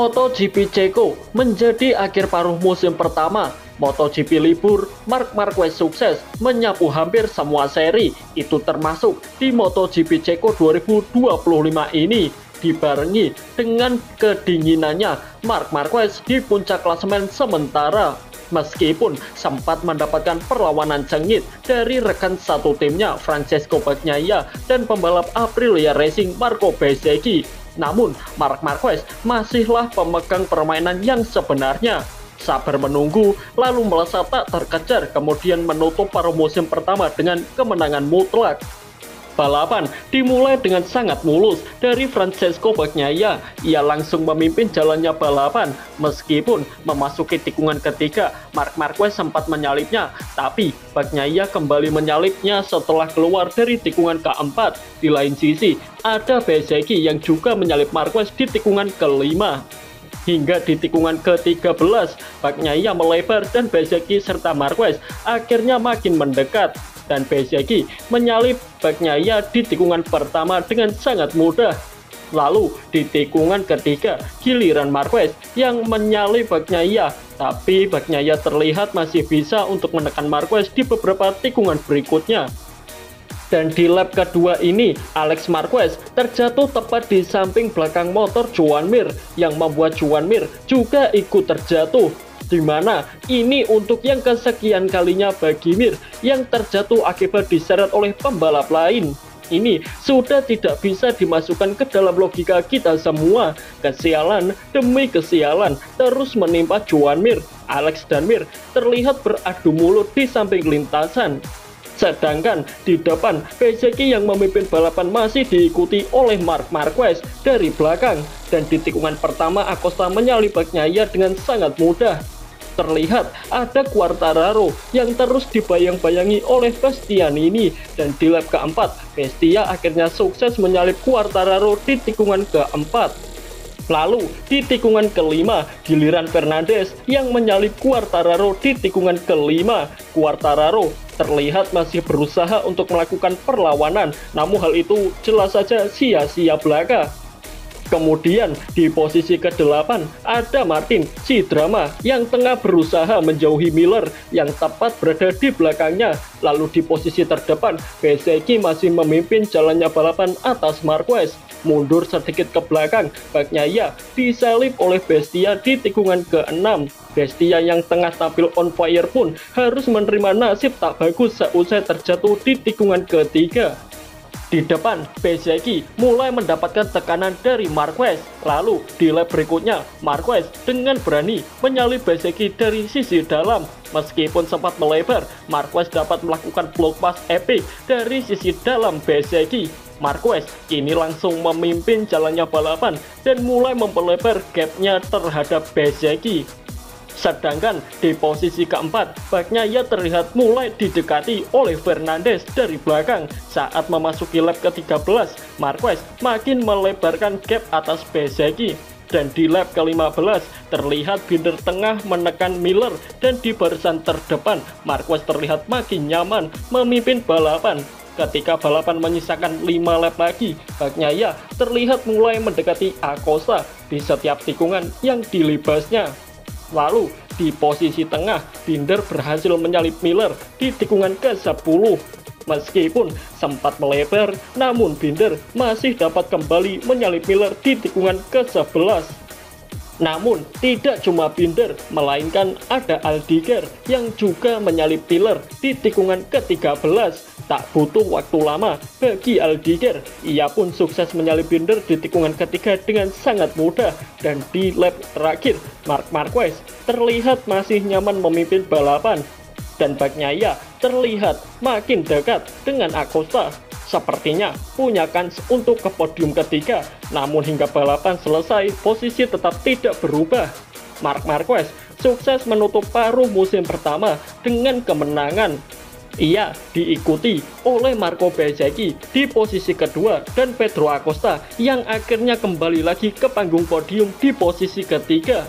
MotoGP Ceko menjadi akhir paruh musim pertama. MotoGP libur, Marc Marquez sukses menyapu hampir semua seri, itu termasuk di MotoGP Ceko 2025 ini. Dibarengi dengan kedinginannya, Marc Marquez di puncak klasemen sementara. Meskipun sempat mendapatkan perlawanan sengit dari rekan satu timnya Francesco Bagnaia dan pembalap Aprilia Racing Marco Bezzecchi, namun Marc Marquez masihlah pemegang permainan yang sebenarnya. Sabar menunggu, lalu melesat tak terkejar, kemudian menutup paruh musim pertama dengan kemenangan mutlak. Balapan dimulai dengan sangat mulus dari Francesco Bagnaia. Ia langsung memimpin jalannya balapan. Meskipun memasuki tikungan ketiga, Marc Marquez sempat menyalipnya, tapi Bagnaia kembali menyalipnya setelah keluar dari tikungan keempat. Di lain sisi, ada Bezzecchi yang juga menyalip Marquez di tikungan kelima. Hingga di tikungan ke-13, Bagnaia melebar dan Bezzecchi serta Marquez akhirnya makin mendekat. Dan Bezzecchi menyalip Bagnaia di tikungan pertama dengan sangat mudah. Lalu di tikungan ketiga, giliran Marquez yang menyalip Bagnaia, tapi Bagnaia terlihat masih bisa untuk menekan Marquez di beberapa tikungan berikutnya. Dan di lap kedua ini, Alex Marquez terjatuh tepat di samping belakang motor Joan Mir, yang membuat Joan Mir juga ikut terjatuh. Di mana ini untuk yang kesekian kalinya bagi Mir yang terjatuh akibat diseret oleh pembalap lain. Ini sudah tidak bisa dimasukkan ke dalam logika kita semua. Kesialan demi kesialan terus menimpa Joan Mir. Alex dan Mir terlihat beradu mulut di samping lintasan. Sedangkan di depan, Bezzecchi yang memimpin balapan masih diikuti oleh Marc Marquez dari belakang. Dan di tikungan pertama, Acosta menyalip Bagnaia dengan sangat mudah. Terlihat ada Quartararo yang terus dibayang-bayangi oleh Bastianini. Dan di lap keempat, Bestia akhirnya sukses menyalip Quartararo di tikungan keempat. Lalu di tikungan kelima, giliran Fernandez yang menyalip Quartararo di tikungan kelima. Quartararo terlihat masih berusaha untuk melakukan perlawanan, namun hal itu jelas saja sia-sia belaka. Kemudian di posisi ke-8 ada Martin si drama yang tengah berusaha menjauhi Miller yang tepat berada di belakangnya. Lalu di posisi terdepan, Bezzecchi masih memimpin jalannya balapan atas Marquez. Mundur sedikit ke belakang, Bagnaia disalip oleh Bestia di tikungan ke-6. Bestia yang tengah tampil on fire pun harus menerima nasib tak bagus seusai terjatuh di tikungan ketiga. Di depan, Bezzecchi mulai mendapatkan tekanan dari Marquez. Lalu di lap berikutnya, Marquez dengan berani menyalip Bezzecchi dari sisi dalam. Meskipun sempat melebar, Marquez dapat melakukan block pass epic dari sisi dalam Bezzecchi. Marquez kini langsung memimpin jalannya balapan dan mulai memperlebar gapnya terhadap Bezzecchi. Sedangkan di posisi keempat, Bagnaia terlihat mulai didekati oleh Fernandez dari belakang. Saat memasuki lap ke-13, Marquez makin melebarkan gap atas Bezzecchi. Dan di lap ke-15, terlihat Binder tengah menekan Miller dan di barisan terdepan, Marquez terlihat makin nyaman memimpin balapan. Ketika balapan menyisakan 5 lap lagi, Bagnaia terlihat mulai mendekati Acosta di setiap tikungan yang dilibasnya. Lalu di posisi tengah, Binder berhasil menyalip Miller di tikungan ke-10. Meskipun sempat melebar, namun Binder masih dapat kembali menyalip Miller di tikungan ke-11. Namun tidak cuma Binder, melainkan ada Aldiger yang juga menyalip Miller di tikungan ke-13. Tak butuh waktu lama bagi Aldiger, ia pun sukses menyalip Binder di tikungan ketiga dengan sangat mudah. Dan di lap terakhir, Marc Marquez terlihat masih nyaman memimpin balapan. Dan Bagnaia terlihat makin dekat dengan Acosta. Sepertinya punya kans untuk ke podium ketiga, namun hingga balapan selesai, posisi tetap tidak berubah. Marc Marquez sukses menutup paruh musim pertama dengan kemenangan. Ia diikuti oleh Marco Bezzecchi di posisi kedua dan Pedro Acosta yang akhirnya kembali lagi ke panggung podium di posisi ketiga.